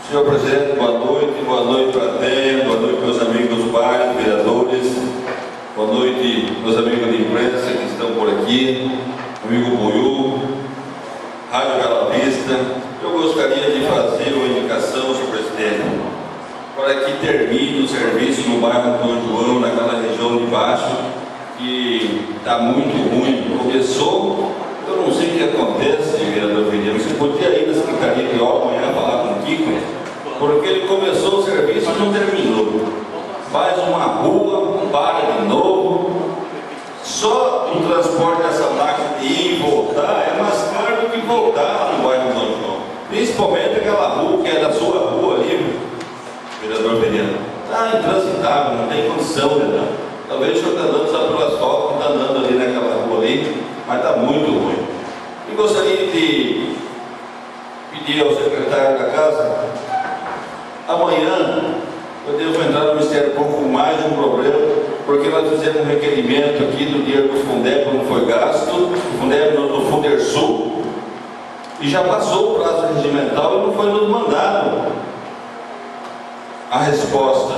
Senhor presidente, boa noite plateia, boa noite meus amigos dos bairros, vereadores, boa noite meus amigos de imprensa que estão por aqui, amigo Buiú, Rádio Bela Vista. Eu gostaria de fazer uma indicação, senhor presidente, para que termine o serviço no bairro Antônio João, naquela região de baixo, que está muito ruim. Começou, eu não sei o que acontece, vereador Felipe, você podia ir na Secretaria de Obras amanhã falar com o Kiko, porque ele começou o serviço e não terminou. Faz uma rua, para de novo. Só o transporte dessa máquina de ir e voltar é mais caro do que voltar lá no bairro do Antônio João. Principalmente aquela rua que é da sua rua ali, vereador Pereira. Está intransitável, não tem condição, né? Talvez o senhor está andando só pelo asfalto, não está andando ali naquela rua ali, mas está muito ruim. E gostaria de pedir ao secretário da Casa, amanhã eu devo entrar no Ministério Público com mais um problema, porque nós fizemos um requerimento aqui do dinheiro do Fundeb, não foi gasto, o Fundeb do Fundersul, e já passou o prazo regimental e não foi nos mandado a resposta.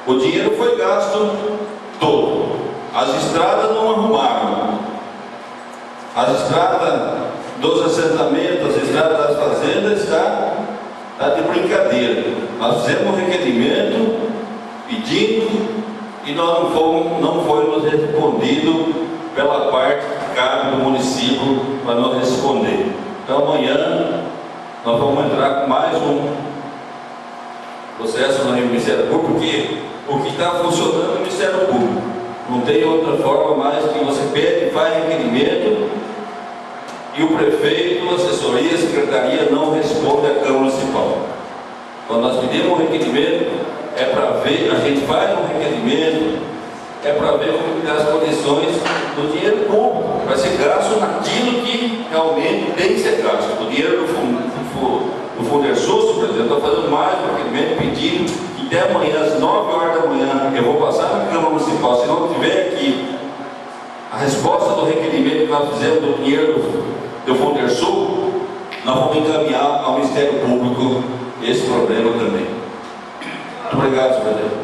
O dinheiro foi gasto todo. As estradas não arrumaram. As estradas dos assentamentos, as estradas das fazendas está de brincadeira. Nós fizemos um requerimento pedindo e nós não foi nos respondido pela parte que cabe do município para nós responder. Então amanhã nós vamos entrar com mais um processo no Ministério Público, porque o que está funcionando é o Ministério Público. Não tem outra forma mais que você pede, faz requerimento e o prefeito, a assessoria, a secretaria não responde à Câmara Municipal. Quando nós pedimos um requerimento, é para ver, a gente faz um requerimento, é para ver como está as condições do dinheiro público, vai ser gasto naquilo que realmente tem que ser gasto. O dinheiro do Fundersul, por exemplo, está fazendo mais um requerimento pedindo que até amanhã, às 9 horas da manhã, eu vou passar na Câmara Municipal, se não tiver aqui a resposta do requerimento que nós fizemos do dinheiro do Fundersul, nós vamos encaminhar ao Ministério Público esse problema também. Muito obrigado, senhor presidente.